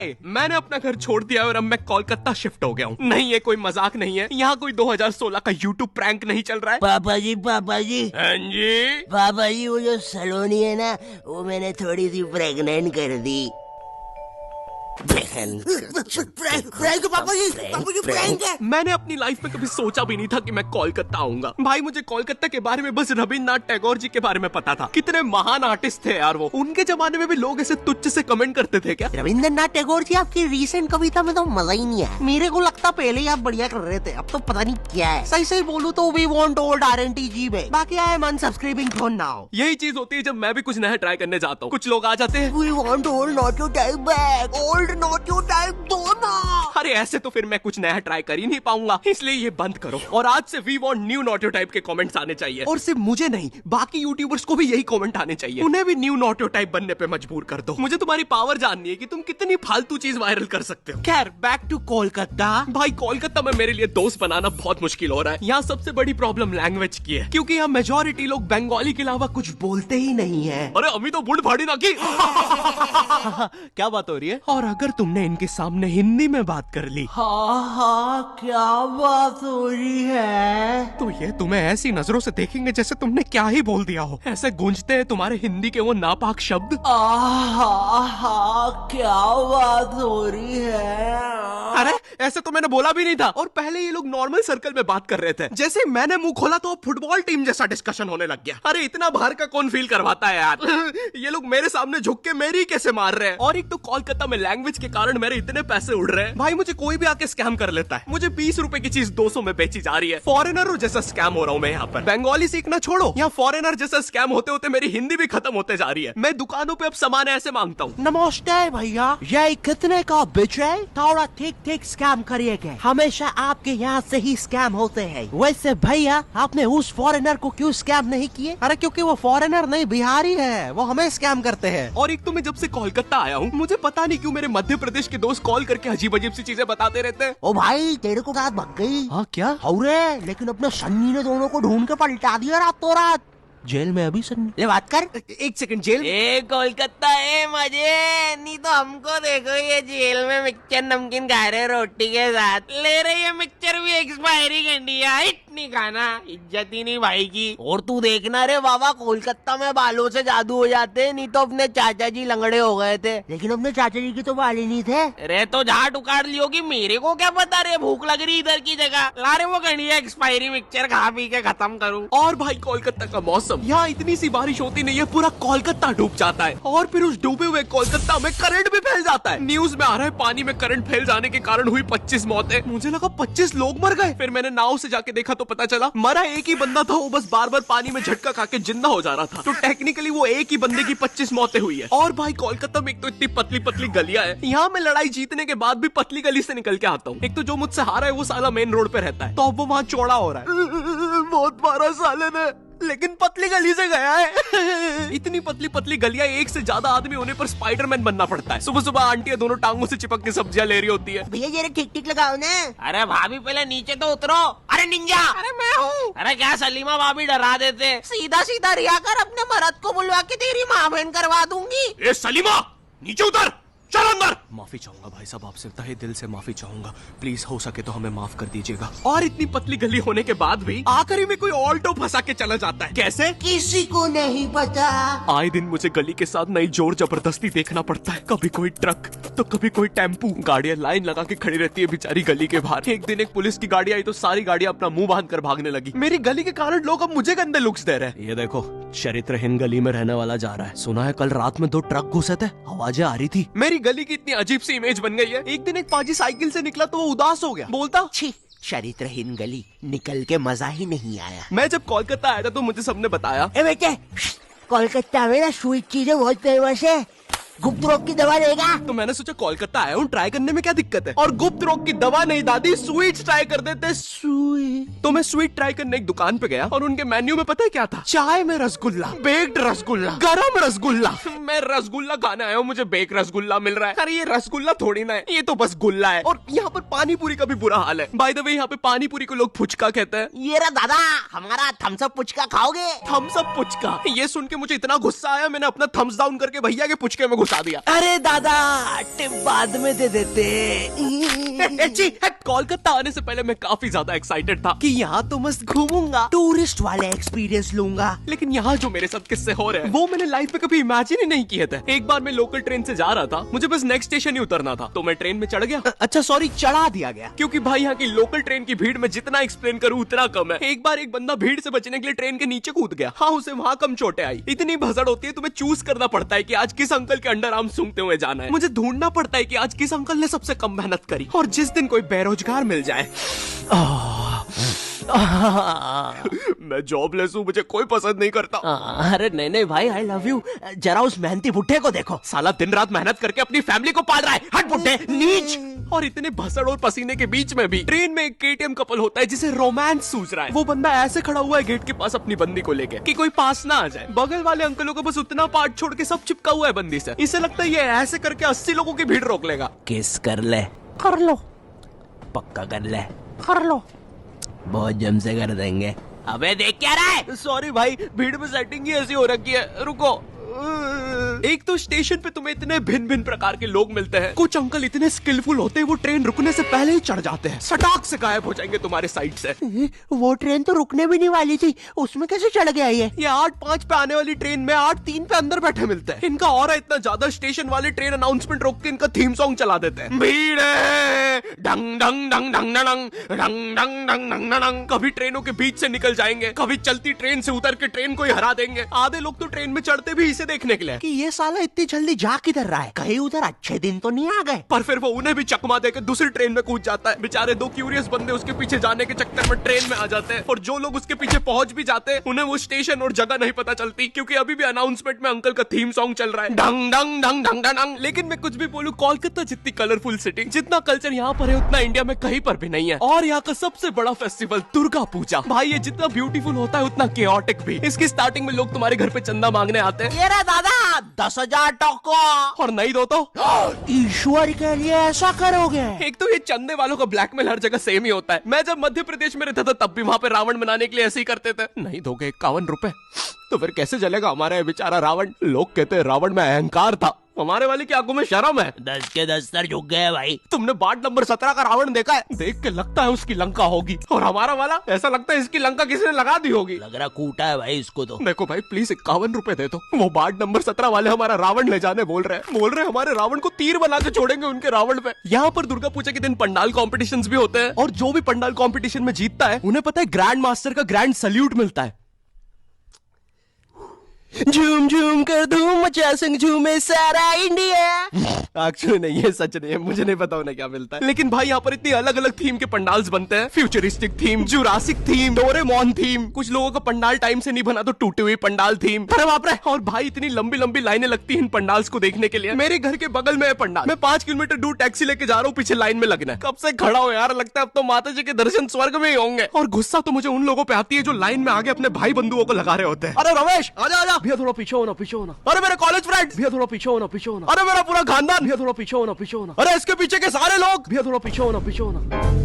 मैंने अपना घर छोड़ दिया और अब मैं कोलकाता शिफ्ट हो गया हूँ। नहीं, ये कोई मजाक नहीं है। यहाँ कोई 2016 का यूट्यूब प्रैंक नहीं चल रहा है। पापा जी हाँ जी। पापा जी, वो जो सलोनी है ना, वो मैंने थोड़ी सी प्रेग्नेंट कर दी। प्रैंक पापा जी प्रैंक है। मैंने अपनी लाइफ में कभी सोचा भी नहीं था कि मैं कोलकाता आऊंगा। भाई, मुझे कोलकाता के बारे में बस रविन्द्रनाथ टैगोर जी के बारे में पता था। कितने महान आर्टिस्ट थे यार वो। उनके जमाने में भी लोग ऐसे तुच्छ से कमेंट करते थे क्या? रविन्द्रनाथ टैगोर जी, आपकी रीसेंट कविता में तो मजा ही नहीं है। मेरे को लगता पहले ही आप बढ़िया कर रहे थे, अब तो पता नहीं क्या है। सही सही बोलूं तो वी वांट ओल्ड RNTG में, बाकी आई एम अनसब्सक्राइबिंग फॉर नाउ। यही चीज होती है जब मैं भी कुछ नया ट्राई करने जाता हूँ। कुछ लोग आ जाते हैं, we want old not your type back, old not your type दो ना। अरे ऐसे तो फिर मैं कुछ नया ट्राई कर ही नहीं पाऊंगा, इसलिए ये बंद करो। और आज से we want new not your type के कमेंट्स आने चाहिए। और सिर्फ मुझे नहीं, बाकी यूट्यूबर्स को भी यही कमेंट आने चाहिए। उन्हें भी न्यू नॉट योर टाइप बनने पे मजबूर कर दो। मुझे तुम्हारी पावर जाननी है कि तुम कितनी फालतू चीज वायरल कर सकते हो। खैर, बैक टू कोलकाता। भाई, कोलकाता में मेरे लिए दोस्त बनाना बहुत मुश्किल हो रहा है। यहाँ सबसे बड़ी प्रॉब्लम लैंग्वेज की है, क्योंकि यहाँ मेजोरिटी लोग बंगाली के अलावा कुछ बोलते ही नहीं है। अरे अभी तो बुढ़ फाड़ी ना की। क्या बात हो रही है? और अगर तुमने इनके सामने हिंदी में बात कर ली, हाँ, क्या बात हो रही है? तो ये तुम्हें ऐसी नजरों से देखेंगे जैसे तुमने क्या ही बोल दिया हो। ऐसे गूंजते हैं तुम्हारे हिंदी के वो नापाक शब्द। क्या बात हो रही है? अरे ऐसे तो मैंने बोला भी नहीं था। और पहले ये लोग नॉर्मल सर्कल में बात कर रहे थे। जैसे मैंने मुंह खोला तो फुटबॉल टीम जैसा डिस्कशन होने लग गया। अरे इतना बाहर का कौन फील करवाता है यार। ये लोग मेरे सामने झुक के मेरी कैसे मार रहे हैं। और एक तो कोलकाता में लैंग्वेज के कारण मेरे इतने पैसे उड़ रहे हैं। भाई, मुझे कोई भी आके स्कैम कर लेता है। मुझे 20 रुपए की चीज 200 में बेची जा रही है। फॉरेनर जैसा स्कैम हो रहा हूँ मैं यहाँ पर। बंगाली सीखना छोड़ो, यहाँ फॉरेनर जैसा स्कैम होते होते मेरी हिंदी भी खत्म होते जा रही है। मैं दुकानों पे अब सामान ऐसे मांगता हूँ। नमस्ते भैया, ये कितने का बिच है? थोड़ा ठीक ठीक स्कैम करिएगा, हमेशा आपके यहाँ से ही स्कैम होते हैं। वैसे भैया, आपने उस फॉरेनर को क्यों स्कैम नहीं किए? अरे क्योंकि वो फॉरेनर नहीं, बिहारी है, वो हमें स्कैम करते हैं। और एक तो मैं जब से कोलकाता आया हूँ, मुझे पता नहीं क्यों मेरे मध्य प्रदेश के दोस्त कॉल करके अजीब अजीब सी चीजें बताते रहते हैं। ओ भाई, तेरे को रात भग गई। हाँ क्या? अरे लेकिन अपने सन्नी ने दोनों को ढूंढ के पलटा दिया रातों रात। जेल में अभी सन्नी, ये बात कर। एक सेकंड, जेल? ए कोलकाता है मजे, नहीं तो हमको देखो ये जेल में मिक्सचर नमकीन खा रहे रोटी के साथ। ले रहे ये मिक्सचर भी एक्सपायरी करनी है, इतनी खाना, इज्जत ही नहीं भाई की। और तू देखना रे बाबा, कोलकाता में बालों से जादू हो जाते, नहीं तो अपने चाचा जी लंगड़े हो गए थे। लेकिन अपने चाचा जी की तो बाल ही नहीं थे। रे तो झाट उखाड़ लियो कि मेरे को क्या पता रे, भूख लग रही इधर की जगह। ला रे वो गणिया एक्सपायरी मिक्सचर खा पी के खत्म करूँ। और भाई, कोलकाता का मौसम, यहाँ इतनी सी बारिश होती नहीं है, पूरा कोलकाता डूब जाता है। और फिर उस डूबे हुए कोलकाता में करंट भी फैल जाता है। न्यूज में आ रहा है पानी में करंट फैल जाने के कारण हुई 25 मौतें। मुझे लगा 25 लोग मर गए। फिर मैंने नाव से जाके देखा तो पता चला मरा एक ही बंदा था। वो बस बार बार पानी में झटका खा के जिंदा हो जा रहा था। तो टेक्निकली वो एक ही बंदे की 25 मौतें हुई है। और भाई, कोलकाता में एक तो इतनी पतली पतली गलियां है। यहाँ मैं लड़ाई जीतने के बाद भी पतली गली से निकल के आता हूँ। एक तो जो मुझसे हारा है वो साला मेन रोड पे रहता है, तो अब वो वहाँ चौड़ा हो रहा है। बहुत मारा साले ने, लेकिन पतली गली से गया है। इतनी पतली पतली गलियां, एक से ज्यादा आदमी होने पर स्पाइडरमैन बनना पड़ता है। सुबह सुबह आंटियां दोनों टांगों से चिपक के सब्जियां ले रही होती है। भैया जरा ठीक ठीक लगाओ ना। अरे भाभी पहले नीचे तो उतरो। अरे निंजा, अरे मैं हूँ। अरे क्या सलीमा भाभी डरा देते। सीधा सीधा रिया कर, अपने मर्द को बुलवा के तेरी माँ बहन करवा दूंगी। ए सलीमा, नीचे उतर, चल अंदर। माफी चाहूंगा भाई साहब, आपसे तहे दिल से माफी चाहूंगा। प्लीज हो सके तो हमें माफ कर दीजिएगा। और इतनी पतली गली होने के बाद भी आखिरी में कोई ऑल्टो फंसा के चला जाता है। कैसे? किसी को नहीं पता। आए दिन मुझे गली के साथ नई जोर जबरदस्ती देखना पड़ता है। कभी कोई ट्रक तो कभी कोई टेम्पू। गाड़ियां लाइन लगा के खड़ी रहती है बेचारी गली के बाहर। एक दिन एक पुलिस की गाड़ी आई तो सारी गाड़ियां अपना मुंह बांध कर भागने लगी। मेरी गली के कारण लोग अब मुझे गंदे लुक्स दे रहे हैं। ये देखो, चरित्रहीन गली में रहने वाला जा रहा है। सुना है कल रात में 2 ट्रक घुसे थे, आवाजें आ रही थी। मेरी गली की इतनी अजीब सी इमेज बन गई है। एक दिन एक पाजी साइकिल से निकला तो वो उदास हो गया, बोलता छी, चरित्रहीन गली, निकल के मजा ही नहीं आया। मैं जब कोलकाता आया था तो मुझे सबने बताया, ए बेटे, कोलकाता में ना स्वीट चीजें बहुत फेमस है, गुप्त रोग की दवा लेगा? तो मैंने सोचा कोलकाता आया हूँ, ट्राई करने में क्या दिक्कत है। और गुप्त रोग की दवा नहीं दादी, स्वीट्स ट्राई कर देते। स्वीट। तो मैं स्वीट ट्राई करने एक दुकान पे गया और उनके मेन्यू में पता है क्या था? चाय में रसगुल्ला, बेक्ड रसगुल्ला, गरम रसगुल्ला। मैं रसगुल्ला खाने आया हूँ, मुझे बेक रसगुल्ला मिल रहा है। अरे ये रसगुल्ला थोड़ी ना है, ये तो बस गुल्ला है। और यहाँ पर पानी पूरी का भी बुरा हाल है। बाय द वे, यहाँ पे पानी पूरी को लोग फुचका कहते हैं। ये रहा दादा, हमारा थम्स अप पुचका खाओगे? थम्स अप पुचका, ये सुन के मुझे इतना गुस्सा आया, मैंने अपना थम्स डाउन करके भैया के पुचके में घुसा घुसा दिया। अरे दादा टिप बाद में दे देते। कोलकाता आने से पहले मैं काफी ज्यादा एक्साइटेड था कि यहाँ तो मस्त घूमूंगा, टूरिस्ट वाले एक्सपीरियंस लूंगा। लेकिन यहाँ जो मेरे साथ किस्से हो रहे हैं वो मैंने लाइफ में कभी इमेजिन ही नहीं किए थे। एक बार मैं लोकल ट्रेन से जा रहा था, मुझे बस नेक्स्ट स्टेशन ही उतरना था, तो मैं ट्रेन में चढ़ गया। अच्छा सॉरी, चढ़ा दिया गया। क्योंकि भाई यहाँ की लोकल ट्रेन की भीड़ में जितना एक्सप्लेन करूँ उतना कम है। एक बार एक बंदा भीड़ से बचने के लिए ट्रेन के नीचे कूद गया। हाँ, उसे वहाँ कम चोटें आई। इतनी भसड़ होती है, तुम्हें चूज करना पड़ता है कि आज किस अंकल के अंडर आर्म सूंघते हुए जाना है। मुझे ढूंढना पड़ता है कि आज किस अंकल ने सबसे कम मेहनत करी, और जिस दिन कोई बेरोजगार मिल जाए। मैं जॉबलेस हूँ, मुझे कोई पसंद नहीं करता। अरे नहीं भाई, आई लव यू। जरा उस मेहनती बुढ़े को देखो, साला दिन रात मेहनत करके अपनी फैमिली को पाल रहा है। हट बुड्ढे, नीच। और इतने भसड़ और पसीने के बीच में भी ट्रेन में एक केटीएम कपल होता है जिसे रोमांस सूझ रहा है। वो बंदा ऐसे खड़ा हुआ है गेट के पास अपनी बंदी को लेके कि कोई पास ना आ जाए। बगल वाले अंकलों को बस उतना पार्ट छोड़ के सब चिपका हुआ है बंदी से। इसे लगता है ये ऐसे करके 80 लोगों की भीड़ रोक लेगा। किस कर ले, कर लो, पक्का कर ले, कर लो, बहुत जम से कर देंगे। अबे देख क्या रहा है? सॉरी भाई, भीड़ में सेटिंग ही ऐसी हो रखी है, रुको। एक तो स्टेशन पे तुम्हें इतने भिन्न भिन्न प्रकार के लोग मिलते हैं। कुछ अंकल इतने स्किलफुल होते हैं, वो ट्रेन रुकने से पहले ही चढ़ जाते हैं, सटाक से गायब हो जाएंगे तुम्हारे साइड से। वो ट्रेन तो रुकने भी नहीं वाली थी, उसमें कैसे चढ़ गया ये? 8:05 पे आने वाली ट्रेन में 8:03 पे अंदर बैठे मिलते हैं। इनका और इतना ज्यादा, स्टेशन वाले ट्रेन अनाउंसमेंट रोक के इनका थीम सॉन्ग चला देते हैं। भीड़ है, डंग डंग डंग डंग डंग डंग डंग डंग डंग डंग। कभी ट्रेनों के बीच से निकल जाएंगे, कभी चलती ट्रेन से उतर के ट्रेन को ही हरा देंगे। आधे लोग तो ट्रेन में चढ़ते भी इसे देखने के लिए कि ये साला इतनी जल्दी जा किधर रहा है, कहीं उधर अच्छे दिन तो नहीं आ गए। पर फिर वो उन्हें भी चकमा देकर दूसरी ट्रेन में कूद जाता है। बेचारे दो क्यूरियस बंदे उसके पीछे जाने के चक्कर में ट्रेन में आ जाते हैं, और जो लोग उसके पीछे पहुंच भी जाते हैं उन्हें वो स्टेशन और जगह नहीं पता चलती, क्योंकि अभी भी अनाउंसमेंट में अंकल का थीम सॉन्ग चल रहा है, डंग डंग डंग डंग डंग। लेकिन मैं कुछ भी बोलूं, कोलकाता जितनी कलरफुल सिटी, जितना कल्चर यहाँ पर है उतना इंडिया में कहीं पर भी नहीं है। और यहाँ का सबसे बड़ा फेस्टिवल दुर्गा पूजा, भाई ये जितना ब्यूटीफुल होता है उतना केओटिक भी। इसकी स्टार्टिंग में लोग तुम्हारे घर पे चंदा मांगने आते हैं। ये रहा दादा 10,000 टोको, और नहीं दो तो ईश्वर के लिए ऐसा करोगे? एक तो ये चंदे वालों का ब्लैकमेल हर जगह सेम ही होता है। मैं जब मध्य प्रदेश में रहता था तब भी वहाँ पे रावण बनाने के लिए ऐसे ही करते थे। नहीं दोगे 51 रुपए तो फिर कैसे चलेगा हमारा ये बेचारा रावण। लोग कहते हैं रावण में अहंकार था, हमारे वाले की आंखों में शर्म है। 10 के 10 सर झुक गए भाई। तुमने वार्ड नंबर 17 का रावण देखा है? देख के लगता है उसकी लंका होगी, और हमारा वाला ऐसा लगता है इसकी लंका किसी ने लगा दी होगी। लग रहा कूटा है भाई इसको तो। देखो भाई प्लीज 51 रुपए दे दो। वो वार्ड नंबर 17 वाले हमारा रावण ले जाने बोल रहे हमारे रावण को तीर बना के छोड़ेंगे उनके रावण पे। यहाँ पर दुर्गा पूजा के दिन पंडाल कॉम्पिटिशंस भी होते हैं, और जो भी पंडाल कॉम्पिटिशन में जीतता है उन्हें पता है ग्रैंड मास्टर का ग्रैंड सल्यूट मिलता है। झूम झूम कर धूम मचा संग झूमे सारा इंडिया। एक्चुअली नहीं, ये सच नहीं है, मुझे नहीं पता उन्हें क्या मिलता है। लेकिन भाई यहाँ पर इतनी अलग अलग थीम के पंडाल्स बनते हैं। Futuristic theme, Jurassic theme, Doraemon theme. कुछ लोगों का पंडाल टाइम से नहीं बना तो टूटी हुई पंडाल थीम। अरे बाप रे। और भाई इतनी लंबी लंबी लाइनें लगती हैं इन पंडाल्स को देखने के लिए। मेरे घर के बगल में है पंडाल, मैं 5 किलोमीटर दूर टैक्सी लेके जा रहा हूँ, पीछे लाइन में लगना है। कब से खड़ा हो यार, लगता है अब तो माता जी के दर्शन स्वर्ग में ही होंगे। और गुस्सा तो मुझे उन लोगों पे आती है जो लाइन में आगे अपने भाई बंधुओं को लगा रहे होते हैं। अरे रमेश आजा आजा, भैया थोड़ा पीछे होना, पीछे होना। अरे मेरे कॉलेज फ्रेंड्स, भैया थोड़ा पीछे होना, पीछे होना। अरे मेरा पूरा खानदान, भैया थोड़ा पीछे होना, पीछे होना। अरे इसके पीछे के सारे लोग, भैया थोड़ा पीछे होना, पीछे होना।